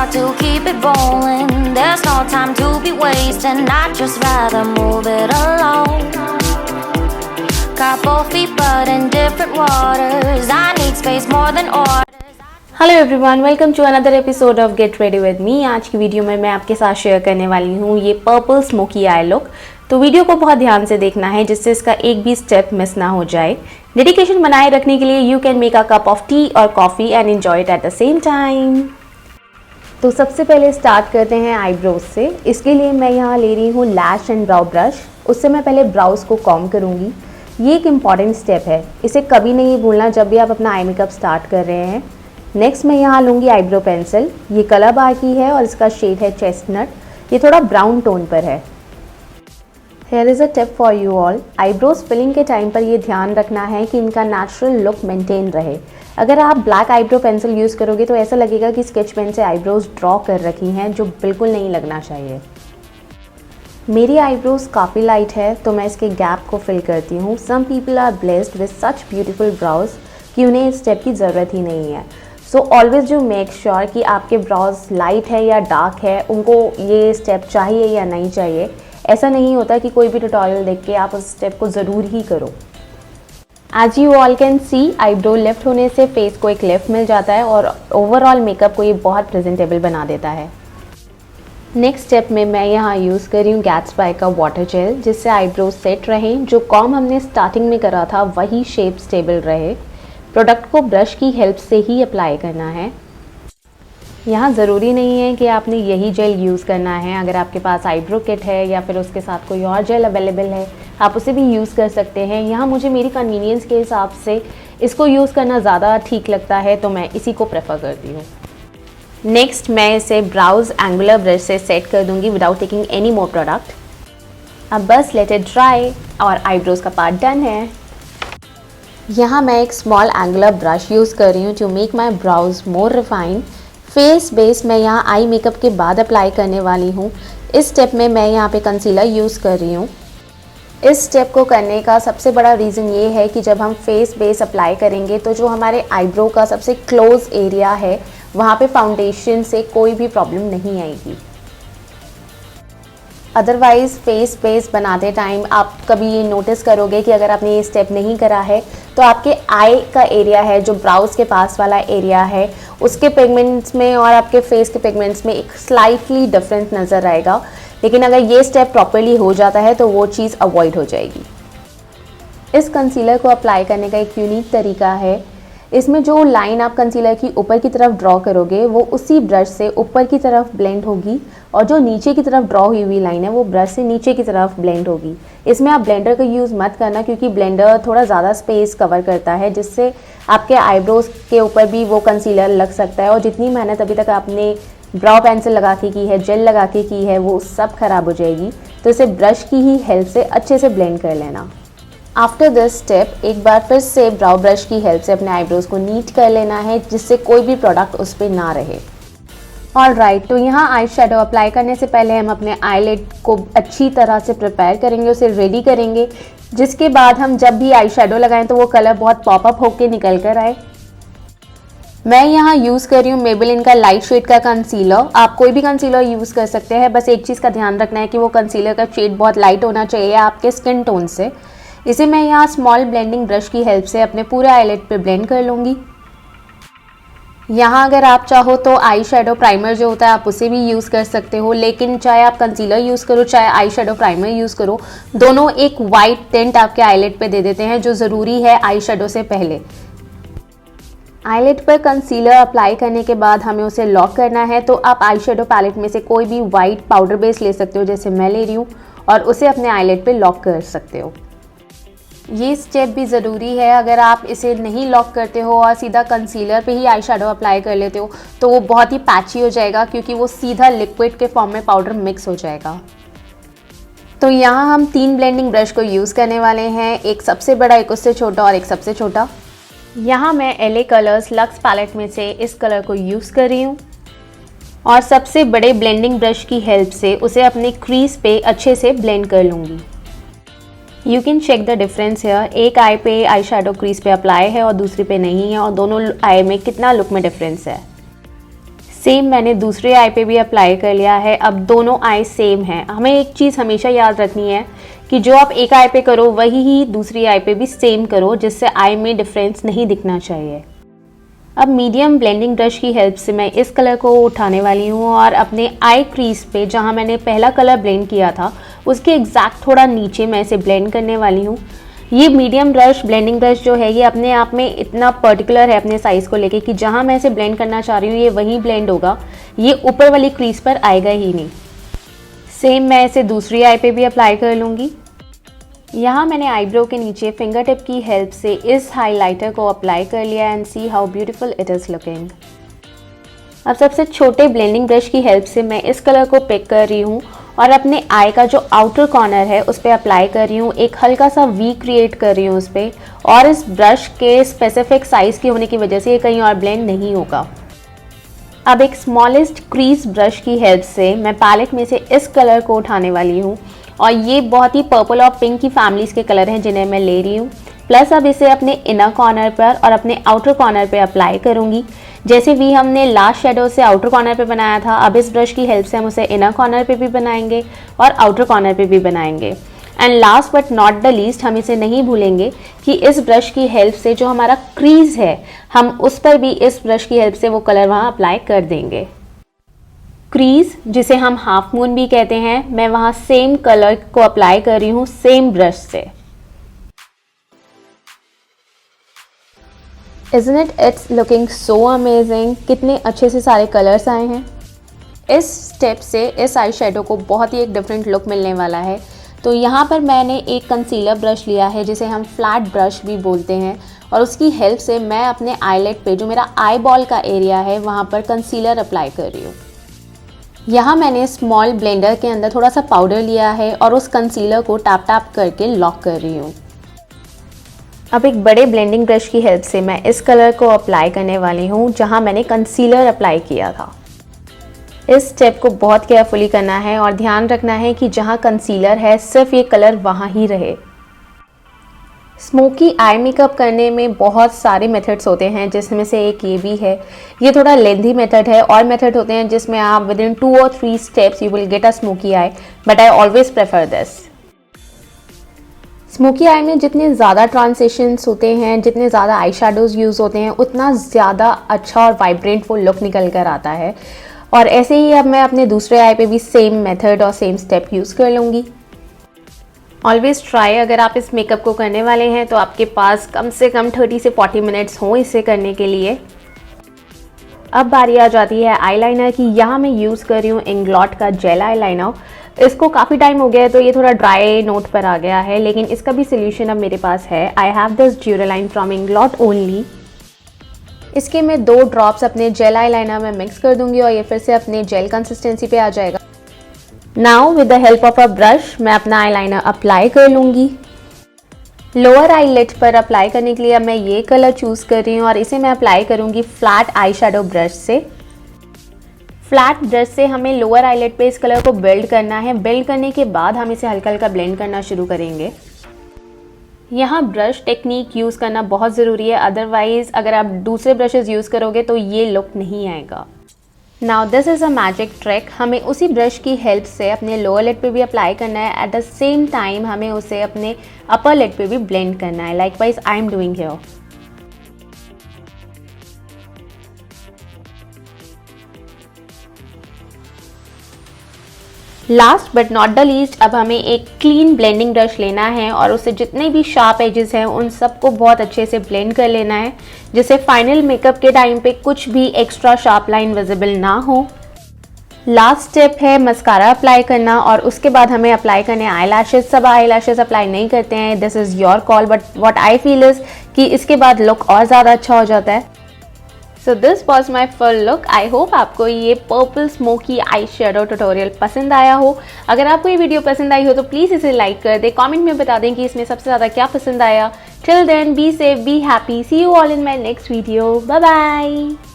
start to keep it rolling. There's no time to be wasting. I'd just rather move it alone. Got both feet but in different waters. I need space more than orders. Hello everyone, welcome to another episode of get ready with me. आज की video में मैं आपके साथ share करने वाली हूँ ये पर्पल स्मोकी आई लुक। तो वीडियो को बहुत ध्यान से देखना है जिससे इसका एक भी स्टेप मिस ना हो जाए। डेडिकेशन बनाए रखने के लिए you can make a cup of tea और coffee and enjoy it at the same time. तो सबसे पहले स्टार्ट करते हैं आईब्रोज से। इसके लिए मैं यहाँ ले रही हूँ लैश एंड ब्राउ ब्रश। उससे मैं पहले ब्राउज को कॉम्ब करूँगी। ये एक इम्पॉर्टेंट स्टेप है, इसे कभी नहीं भूलना जब भी आप अपना आई मेकअप स्टार्ट कर रहे हैं। नेक्स्ट मैं यहाँ लूँगी आईब्रो पेंसिल। ये कलर बार की है और इसका शेड है चेस्टनट। ये थोड़ा ब्राउन टोन पर है। Here is a tip for you all. Eyebrows filling के टाइम पर ये ध्यान रखना है कि इनका नेचुरल लुक मेंटेन रहे। अगर आप ब्लैक आईब्रो पेंसिल यूज़ करोगे तो ऐसा लगेगा कि स्केच पेन से आईब्रोज ड्रॉ कर रखी हैं, जो बिल्कुल नहीं लगना चाहिए। मेरी आईब्रोज काफ़ी लाइट है तो मैं इसके गैप को फिल करती हूँ। Some people are blessed with such beautiful brows कि उन्हें इस स्टेप की ज़रूरत ही नहीं है। So always do make sure कि आपके ब्राउज लाइट है या डार्क है, उनको ये स्टेप चाहिए या नहीं चाहिए। ऐसा नहीं होता कि कोई भी ट्यूटोरियल देख के आप उस स्टेप को ज़रूर ही करो। As you all can see, eyebrow lift होने से फेस को एक लिफ्ट मिल जाता है और ओवरऑल मेकअप को ये बहुत प्रेजेंटेबल बना देता है। नेक्स्ट स्टेप में मैं यहाँ यूज़ कर रही हूँ गैट्सबाय का वाटर जेल, जिससे आईब्रो सेट रहें। जो कॉम हमने स्टार्टिंग में करा था वही शेप स्टेबल रहे। प्रोडक्ट को ब्रश की हेल्प से ही अप्लाई करना है। यहाँ ज़रूरी नहीं है कि आपने यही जेल यूज़ करना है। अगर आपके पास आईब्रो किट है या फिर उसके साथ कोई और जेल अवेलेबल है, आप उसे भी यूज़ कर सकते हैं। यहाँ मुझे मेरी कन्वीनियंस के हिसाब से इसको यूज़ करना ज़्यादा ठीक लगता है तो मैं इसी को प्रेफर करती हूँ। नेक्स्ट मैं इसे ब्राउज एंगुलर ब्रश से सेट कर दूँगी without taking any more product. अब बस लेट इट ड्राई और आईब्रोज़ का पार्ट डन है। यहाँ मैं एक स्मॉल एंगुलर ब्रश यूज़ कर रही हूँ to make my brows more refined. Face base मैं यहाँ आई मेकअप के बाद अप्लाई करने वाली हूँ। इस स्टेप में मैं यहाँ पे कंसीलर यूज़ कर रही हूँ। इस स्टेप को करने का सबसे बड़ा रीज़न ये है कि जब हम फेस बेस अप्लाई करेंगे तो जो हमारे आईब्रो का सबसे क्लोज एरिया है वहाँ पे फाउंडेशन से कोई भी प्रॉब्लम नहीं आएगी। अदरवाइज़ फेस बेस बनाते टाइम आप कभी ये नोटिस करोगे कि अगर आपने ये स्टेप नहीं करा है तो आपके आई का एरिया है, जो ब्राउज के पास वाला एरिया है, उसके पिगमेंट्स में और आपके फेस के पिगमेंट्स में एक स्लाइटली डिफरेंस नज़र आएगा। लेकिन अगर ये स्टेप प्रॉपर्ली हो जाता है तो वो चीज़ अवॉइड हो जाएगी। इस कंसीलर को अप्लाई करने का एक यूनिक तरीका है। इसमें जो लाइन आप कंसीलर की ऊपर की तरफ ड्रॉ करोगे वो उसी ब्रश से ऊपर की तरफ ब्लेंड होगी और जो नीचे की तरफ ड्रॉ हुई हुई लाइन है वो ब्रश से नीचे की तरफ ब्लेंड होगी। इसमें आप ब्लेंडर का यूज़ मत करना क्योंकि ब्लेंडर थोड़ा ज़्यादा स्पेस कवर करता है, जिससे आपके आईब्रोज के ऊपर भी वो कंसीलर लग सकता है और जितनी मेहनत अभी तक आपने ब्राउ पेंसिल लगा के की है, जेल लगा के की है, वो सब खराब हो जाएगी। तो इसे ब्रश की ही हेल्प से अच्छे से ब्लेंड कर लेना। आफ्टर दिस स्टेप एक बार फिर से ब्राउ ब्रश की हेल्प से अपने आईब्रोज को नीट कर लेना है, जिससे कोई भी प्रोडक्ट उस पर ना रहे। ऑलराइट, तो यहाँ आई शेडो अप्लाई करने से पहले हम अपने आईलिड को अच्छी तरह से प्रिपेयर करेंगे, उसे रेडी करेंगे, जिसके बाद हम जब भी आई शेडो लगाएं तो वो कलर बहुत पॉपअप होके निकल कर आए। मैं यहाँ यूज़ कर रही हूँ मेबेलिन का लाइट शेड का कंसीलर। आप कोई भी कंसीलर यूज़ कर सकते हैं, बस एक चीज़ का ध्यान रखना है कि वो कंसीलर का शेड बहुत लाइट होना चाहिए आपके स्किन टोन से। इसे मैं यहाँ स्मॉल ब्लेंडिंग ब्रश की हेल्प से अपने पूरे आईलिड पे ब्लेंड कर लूँगी। यहाँ अगर आप चाहो तो आई शेडो प्राइमर जो होता है आप उसे भी यूज़ कर सकते हो, लेकिन चाहे आप कंसीलर यूज़ करो चाहे आई शेडो प्राइमर यूज़ करो, दोनों एक वाइट टिंट आपके आईलिड पे दे देते हैं, जो ज़रूरी है आई शेडो से पहले। आईलिड पर कंसीलर अप्लाई करने के बाद हमें उसे लॉक करना है। तो आप आई शेडो पैलेट में से कोई भी वाइट पाउडर बेस ले सकते हो, जैसे मैं ले रही हूँ, और उसे अपने आईलिड पे लॉक कर सकते हो। ये स्टेप भी ज़रूरी है। अगर आप इसे नहीं लॉक करते हो और सीधा कंसीलर पे ही आई शेडो अप्लाई कर लेते हो तो वो बहुत ही पैची हो जाएगा, क्योंकि वो सीधा लिक्विड के फॉर्म में पाउडर मिक्स हो जाएगा। तो यहाँ हम 3 ब्लेंडिंग ब्रश को यूज़ करने वाले हैं, एक सबसे बड़ा, एक उससे छोटा और एक सबसे छोटा। यहाँ मैं LA कलर्स लक्स पैलेट में से इस कलर को यूज़ कर रही हूँ और सबसे बड़े ब्लेंडिंग ब्रश की हेल्प से उसे अपने क्रीज पे अच्छे से ब्लेंड कर लूँगी। You can check the difference here. एक आई पे आई शेडो क्रीज पे अप्लाई है और दूसरी पे नहीं है, और दोनों आई में कितना लुक में डिफरेंस है। सेम मैंने दूसरे आई पे भी अप्लाई कर लिया है। अब दोनों आई सेम हैं। हमें एक चीज़ हमेशा याद रखनी है कि जो आप एक आई पे करो वही ही दूसरी आई पे भी सेम करो, जिससे आई में डिफरेंस नहीं दिखना चाहिए। अब मीडियम ब्लेंडिंग ब्रश की हेल्प से मैं इस कलर को उठाने वाली हूँ और अपने आई क्रीज पे जहाँ मैंने पहला कलर ब्लेंड किया था उसके एग्जैक्ट थोड़ा नीचे मैं इसे ब्लेंड करने वाली हूँ। ये मीडियम ब्रश ब्लेंडिंग ब्रश जो है ये अपने आप में इतना पर्टिकुलर है अपने साइज़ को लेके कि जहाँ मैं इसे ब्लेंड करना चाह रही हूँ ये वहीं ब्लेंड होगा, ये ऊपर वाली क्रीज पर आएगा ही नहीं। सेम मैं इसे दूसरी आई पे भी अप्लाई कर लूँगी। यहाँ मैंने आईब्रो के नीचे फिंगर टिप की हेल्प से इस हाइलाइटर को अप्लाई कर लिया and see how beautiful it is looking. अब सबसे छोटे ब्लेंडिंग ब्रश की हेल्प से मैं इस कलर को पिक कर रही हूँ और अपने आई का जो आउटर कॉर्नर है उस पर अप्लाई कर रही हूँ। एक हल्का सा वी क्रिएट कर रही हूँ उस पर, और इस ब्रश के स्पेसिफिक साइज़ की होने की वजह से ये कहीं और ब्लेंड नहीं होगा। अब एक स्मॉलेस्ट क्रीज ब्रश की हेल्प से मैं पैलेट में से इस कलर को उठाने वाली हूँ और ये बहुत ही पर्पल और पिंक की फैमिलीज के कलर हैं जिन्हें मैं ले रही हूँ। प्लस अब इसे अपने इनर कॉर्नर पर और अपने आउटर कॉर्नर पे अप्लाई करूँगी। जैसे भी हमने लास्ट शेडो से आउटर कॉर्नर पे बनाया था, अब इस ब्रश की हेल्प से हम उसे इनर कॉर्नर पे भी बनाएंगे और आउटर कॉर्नर पे भी बनाएंगे। And last but not the least, हम इसे नहीं भूलेंगे कि इस ब्रश की हेल्प से जो हमारा क्रीज है हम उस पर भी इस ब्रश की हेल्प से वो कलर वहाँ अप्लाई कर देंगे। क्रीज जिसे हम हाफ मून भी कहते हैं, मैं वहाँ सेम कलर को अप्लाई कर रही हूँ सेम ब्रश से। Isn't it? It's looking so amazing। कितने अच्छे से सारे कलर्स आए हैं। इस स्टेप से इस आई शेडो को बहुत ही एक डिफरेंट लुक मिलने वाला है। तो यहाँ पर मैंने एक कंसीलर ब्रश लिया है जिसे हम फ्लैट ब्रश भी बोलते हैं, और उसकी हेल्प से मैं अपने आईलेट पे जो मेरा आई बॉल का एरिया है वहाँ पर कंसीलर अप्लाई कर रही हूँ। यहाँ मैंने स्मॉल ब्लेंडर के अंदर थोड़ा सा पाउडर लिया है और उस कंसीलर को टैप टैप करके लॉक कर रही हूँ। अब एक बड़े ब्लेंडिंग ब्रश की हेल्प से मैं इस कलर को अप्लाई करने वाली हूँ जहाँ मैंने कंसीलर अप्लाई किया था। इस स्टेप को बहुत केयरफुली करना है और ध्यान रखना है कि जहाँ कंसीलर है सिर्फ ये कलर वहाँ ही रहे। स्मोकी आई मेकअप करने में बहुत सारे मेथड्स होते हैं, जिसमें से एक ये भी है। ये थोड़ा लेंथी मेथड है, और मेथड होते हैं जिसमें आप विद इन 2 और 3 steps you will get a smoky I, but I always prefer this. Smoky आई में जितने ज़्यादा ट्रांजिशंस होते हैं, जितने ज़्यादा आई शेडोज़ यूज़ होते हैं, उतना ज़्यादा अच्छा और वाइब्रेंट वो लुक निकल कर आता है। और ऐसे ही अब मैं अपने दूसरे आई पे भी सेम मेथड और सेम स्टेप यूज़ कर लूँगी। ऑलवेज ट्राई, अगर आप इस मेकअप को करने वाले हैं तो आपके पास कम से कम 30 से 40 मिनट्स हों इसे करने के लिए। अब बारी आ जाती है आईलाइनर की। यहाँ मैं यूज़ कर रही हूँ इंग्लॉट का जेल आईलाइनर। इसको काफ़ी टाइम हो गया है तो ये थोड़ा ड्राई नोट पर आ गया है, लेकिन इसका भी सोल्यूशन अब मेरे पास है। I have this Duraline from Inglot only. इसके मैं 2 ड्रॉप्स अपने जेल आईलाइनर में मिक्स कर दूंगी और ये फिर से अपने जेल कंसिस्टेंसी पे आ जाएगा। Now with the help of a brush मैं अपना आईलाइनर अप्लाई कर लूँगी। लोअर आईलिड पर अप्लाई करने के लिए अब मैं ये कलर चूज़ कर रही हूँ और इसे मैं अप्लाई करूँगी फ्लैट आई शेडो ब्रश से। फ्लैट ब्रश से हमें लोअर आईलिड पे इस कलर को बिल्ड करना है। बिल्ड करने के बाद हम इसे हल्का हल्का ब्लेंड करना शुरू करेंगे। यहाँ ब्रश टेक्निक यूज़ करना बहुत ज़रूरी है, अदरवाइज़ अगर आप दूसरे ब्रशेज़ यूज़ करोगे तो ये लुक नहीं आएगा। Now this is a magic trick. हमें उसी ब्रश की हेल्प से अपने लोअर लिड पे भी अप्लाई करना है, एट द सेम टाइम हमें उसे अपने अपर लिड पे भी ब्लेंड करना है, likewise I am doing here. Last but not the least, अब हमें एक क्लीन ब्लेंडिंग ब्रश लेना है और उससे जितने भी शार्प एजेस हैं उन सबको बहुत अच्छे से ब्लेंड कर लेना है, जिससे फाइनल मेकअप के टाइम पे कुछ भी एक्स्ट्रा शार्प लाइन विजिबल ना हो। लास्ट स्टेप है मस्कारा अप्लाई करना, और उसके बाद हमें अप्लाई करने आई लैशेज। सब आई लैशेज अप्लाई नहीं करते हैं, this is your call, but what I feel is कि इसके बाद लुक और ज़्यादा अच्छा हो जाता है। So this was my full look. I hope आपको ये purple smoky eye shadow tutorial पसंद आया हो। अगर आपको ये वीडियो पसंद आई हो तो प्लीज़ इसे लाइक कर दें, कमेंट में बता दें कि इसमें सबसे ज़्यादा क्या पसंद आया। Till then be safe, be happy, see you all in my next video, bye bye.